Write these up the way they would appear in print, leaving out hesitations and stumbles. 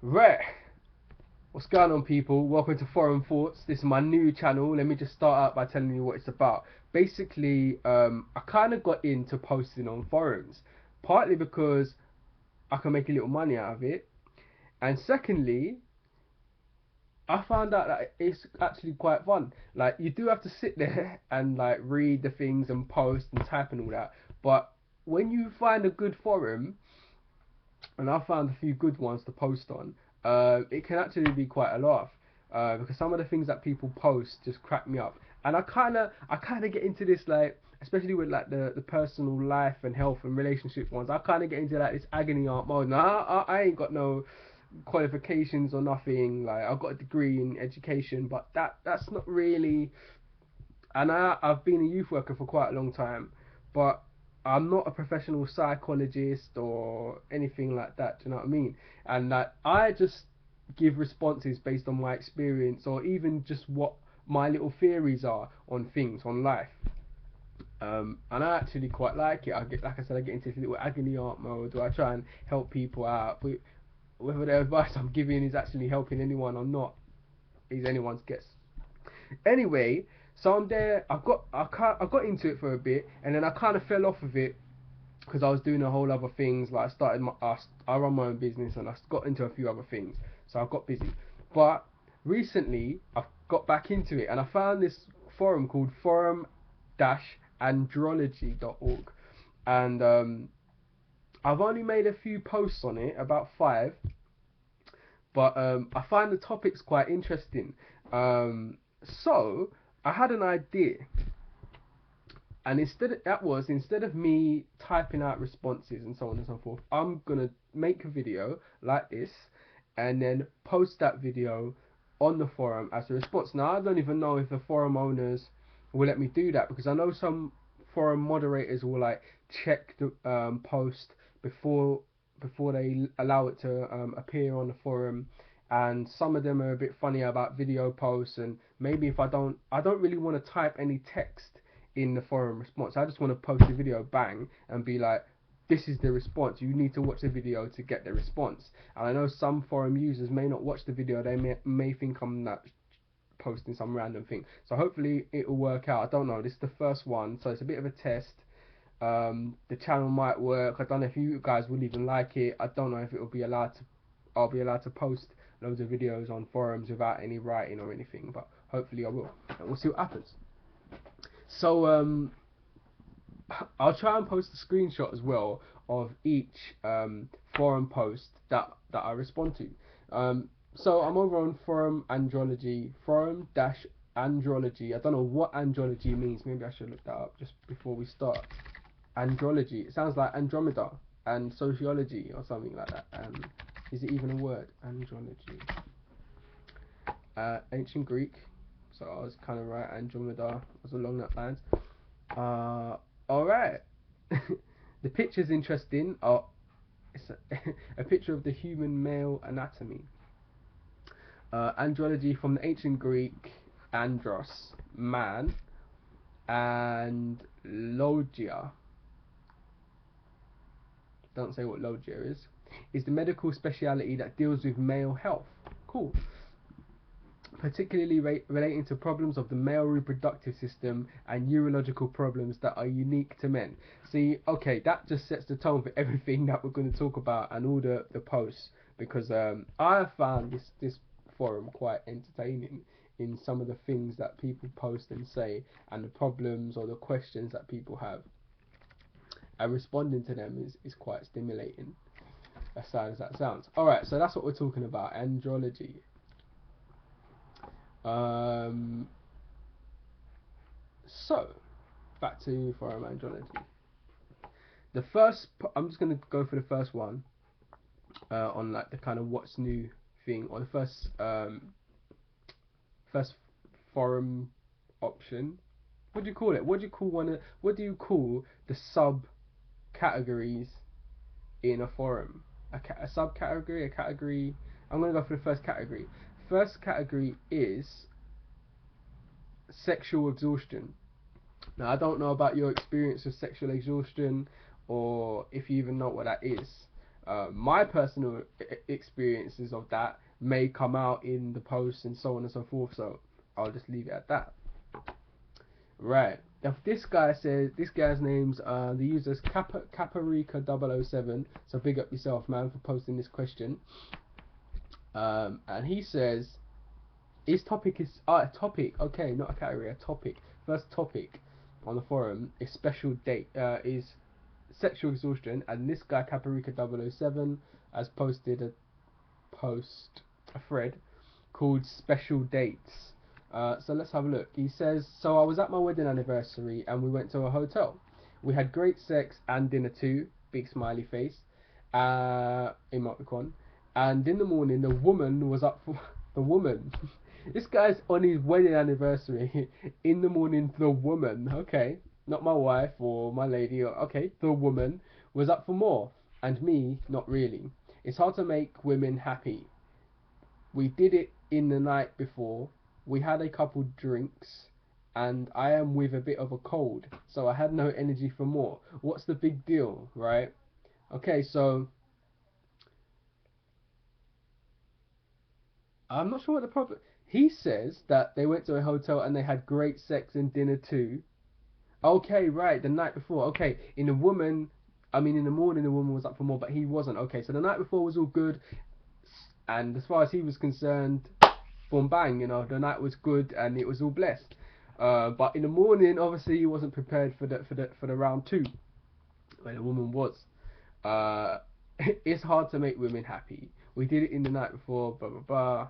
Right, what's going on, people? Welcome to Forum Thoughts. This is my new channel. Let me just start out by telling you what it's about. Basically, I kind of got into posting on forums, partly because I can make a little money out of it, and secondly, I found out that it's actually quite fun. Like, you do have to sit there and like read the things and post and type and all that, but when you find a good forum, and I found a few good ones to post on. It can actually be quite a laugh because some of the things that people post just crack me up, and I kind of get into this, like, especially with like the personal life and health and relationship ones. I kind of get into like this agony aunt mode. Now I ain't got no qualifications or nothing. Like, I've got a degree in education, but that's not really. And I've been a youth worker for quite a long time, but I'm not a professional psychologist or anything like that. Do you know what I mean? And that I just give responses based on my experience or even just what my little theories are on things on life. And I actually quite like it. I get, like I said, I get into this little agony aunt mode where I try and help people out. Whether the advice I'm giving is actually helping anyone or not is anyone's guess. Anyway, so I'm there. I got into it for a bit, and then I kind of fell off of it because I was doing a whole other things. Like, I run my own business, and I got into a few other things, so I got busy. But recently, I've got back into it, and I found this forum called Forum-Andrology.org, and I've only made a few posts on it, about five, but I find the topics quite interesting. So I had an idea, and instead of me typing out responses and so on and so forth, I'm gonna make a video like this, and then post that video on the forum as a response. Now, I don't even know if the forum owners will let me do that, because I know some forum moderators will like check the post before they allow it to appear on the forum, and some of them are a bit funny about video posts. And maybe if I don't really want to type any text in the forum response. I just want to post the video, bang, and be like, this is the response. You need to watch the video to get the response. And I know some forum users may not watch the video. They may think I'm not posting some random thing. So hopefully it will work out. I don't know. This is the first one, so it's a bit of a test. The channel might work. I don't know if you guys will even like it. I don't know if it will be allowed to. I'll be allowed to post loads of videos on forums without any writing or anything. But hopefully I will, and we'll see what happens. So I'll try and post a screenshot as well of each forum post that I respond to. So I'm over on Forum-Andrology, Forum-Andrology. I don't know what andrology means. Maybe I should look that up just before we start. Andrology. It sounds like Andromeda and sociology or something like that. Is it even a word? Andrology. Ancient Greek. So I was kind of right. Andromeda was along that lines. Alright. The picture's interesting. Oh, it's a picture of the human male anatomy. Andrology from the ancient Greek, andros, man, and logia. Don't say what logia is the medical speciality that deals with male health. Cool. Particularly relating to problems of the male reproductive system and neurological problems that are unique to men. See, okay, that just sets the tone for everything that we're going to talk about and all the posts, because I have found this forum quite entertaining in some of the things that people post and say, and the problems or the questions that people have, and responding to them is quite stimulating, as sad as that sounds. Alright, so that's what we're talking about, andrology. So back to Forum-Andrology. The first, I'm just gonna go for the first one, on like the kind of what's new thing, or the first forum option. What do you call it? What do you call What do you call the subcategories in a forum? A subcategory, a category. I'm gonna go for the first category. First category is sexual exhaustion. Now, I don't know about your experience with sexual exhaustion, or if you even know what that is. My personal experiences of that may come out in the post and so on and so forth. So I'll just leave it at that. Right. If this guy says, this guy's name's the user's Caparica007. So big up yourself, man, for posting this question. And he says his topic is a topic. Okay, not a category, a topic. First topic on the forum is special date. Is sexual exhaustion, and this guy Caparica007 has posted a thread called special dates. So let's have a look. He says, so I was at my wedding anniversary and we went to a hotel. We had great sex and dinner too. Big smiley face. Emoticon. And in the morning, the woman was up for the woman. This guy's on his wedding anniversary. In the morning, the woman. Okay, not my wife or my lady. Okay, the woman was up for more, and me, not really. It's hard to make women happy. We did it in the night before. We had a couple drinks, and I am with a bit of a cold, so I had no energy for more. What's the big deal, right? Okay, so I'm not sure what the problem. He says that they went to a hotel and they had great sex and dinner too. Okay, right, the night before. Okay, in the morning, the woman was up for more, but he wasn't. Okay, so the night before was all good, and as far as he was concerned, boom bang, the night was good and it was all blessed. But in the morning, obviously, he wasn't prepared for the round two, where the woman was. Uh, it's hard to make women happy. We did it in the night before, blah blah blah.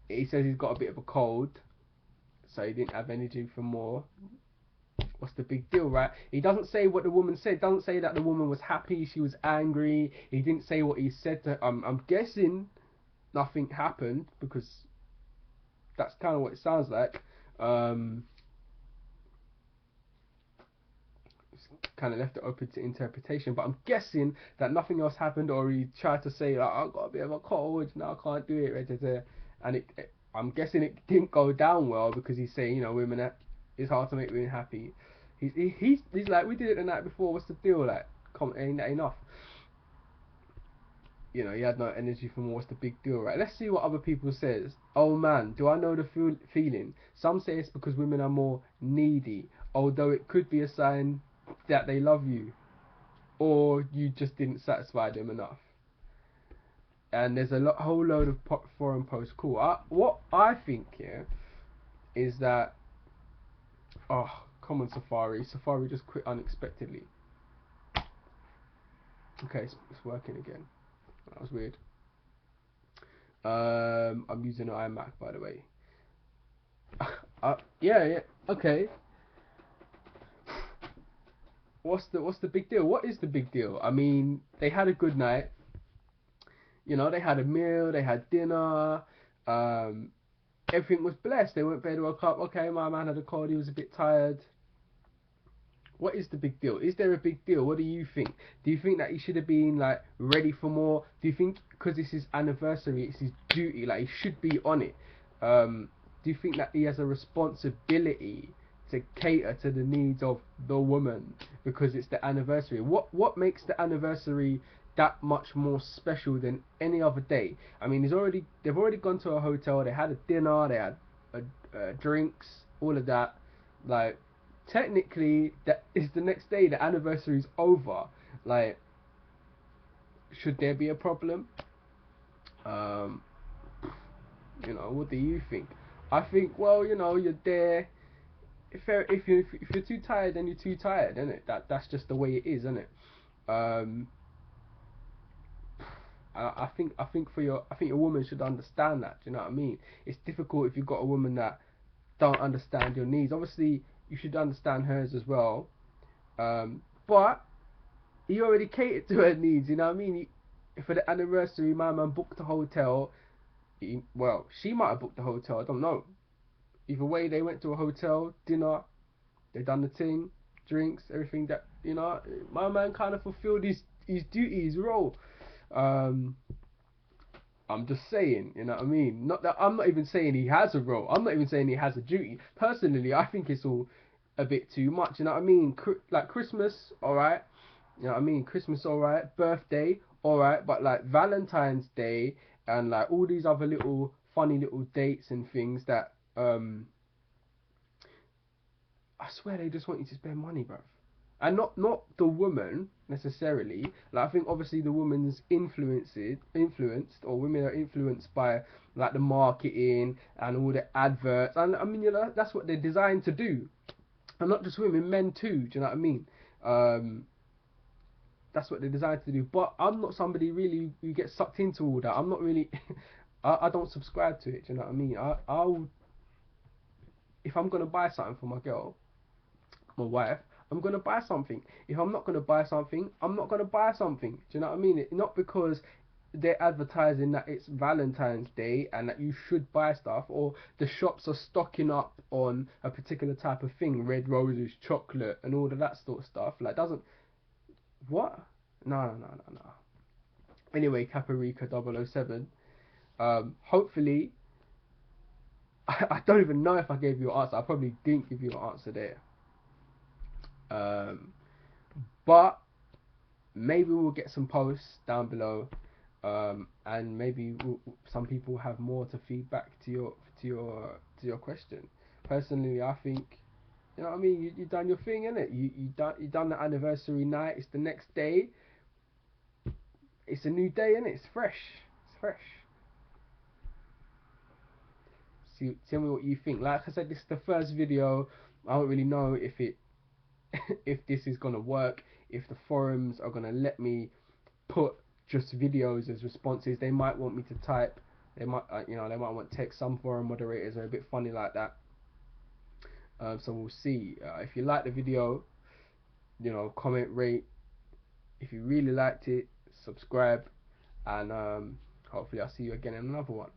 He says he's got a bit of a cold, so he didn't have energy for more. What's the big deal, right? He doesn't say what the woman said. Doesn't say that the woman was happy. She was angry. He didn't say what he said to her. I'm guessing nothing happened, because that's kind of what it sounds like. Kind of left it open to interpretation, but I'm guessing that nothing else happened, or he tried to say like, I've got a bit of a cold, now I can't do it, and I'm guessing it didn't go down well, because he's saying, women, it's hard to make women happy. He's like, we did it the night before, what's the deal, like, ain't that enough? He had no energy for more, what's the big deal, right? Let's see what other people says. Oh man, do I know the feeling? Some say it's because women are more needy, although it could be a sign that they love you, or you just didn't satisfy them enough. And there's a whole load of forum posts. Cool. What I think here is that, oh, come on, Safari just quit unexpectedly. Okay, it's working again. That was weird. I'm using an iMac, by the way. Yeah, okay. What's the big deal? What is the big deal? They had a good night. They had a meal, they had dinner. Everything was blessed. They went to bed, woke up. Okay, my man had a cold. He was a bit tired. What is the big deal? Is there a big deal? What do you think? Do you think that he should have been like ready for more? Do you think because it's his anniversary, it's his duty, like he should be on it? Do you think that he has a responsibility to cater to the needs of the woman because it's the anniversary? What makes the anniversary that much more special than any other day? They've already gone to a hotel. They had a dinner. They had drinks, all of that. Like, technically, that is the next day. The anniversary's over. Like, should there be a problem? What do you think? I think, well, you're there. If you're too tired, then you're too tired, isn't it? That's just the way it is, isn't it? I think a woman should understand that. Do you know what I mean? It's difficult if you've got a woman that don't understand your needs. Obviously, you should understand hers as well. But he already catered to her needs. You know what I mean? For the anniversary, my man booked a hotel. Well, she might have booked the hotel. I don't know. Either way, they went to a hotel, dinner. They done the thing, drinks, everything that my man kind of fulfilled his duty, his role. I'm just saying, you know what I mean? Not that I'm not even saying he has a role. I'm not even saying he has a duty. Personally, I think it's all a bit too much. You know what I mean? Like Christmas, all right. You know what I mean? Christmas, all right. Birthday, all right, but like Valentine's Day and like all these other little funny little dates and things that I swear they just want you to spend money, bruv. And not the woman necessarily. Like I think obviously the woman's influenced, or women are influenced by like the marketing and all the adverts. And I mean, you know, that's what they're designed to do. And not just women, men too. Do you know what I mean? Um, that's what they're designed to do. But I'm not somebody really who gets sucked into all that. I'm not really. I don't subscribe to it. Do you know what I mean? I'll if I'm gonna buy something for my girl, my wife, I'm gonna buy something. If I'm not gonna buy something, I'm not gonna buy something. Do you know what I mean? Not because they're advertising that it's Valentine's Day and that you should buy stuff, or the shops are stocking up on a particular type of thing, red roses, chocolate, and all of that sort of stuff. Like, doesn't what? No, no, no, no, no. Anyway, Caparica 007. Hopefully, I don't even know if I gave you an answer. I probably didn't give you an answer there. Um, but maybe we'll get some posts down below, and maybe some people have more to feedback to your question. Personally, I think, you know what I mean. You done your thing, innit? You done the anniversary night. It's the next day. It's a new day, innit? It's fresh. It's fresh. See, tell me what you think. Like I said, this is the first video. I don't really know if it if this is gonna work. If the forums are gonna let me put just videos as responses. They might want me to type. They might, they might want text. Some forum moderators are a bit funny like that. So we'll see. If you like the video, comment, rate. If you really liked it, subscribe, and hopefully I'll see you again in another one.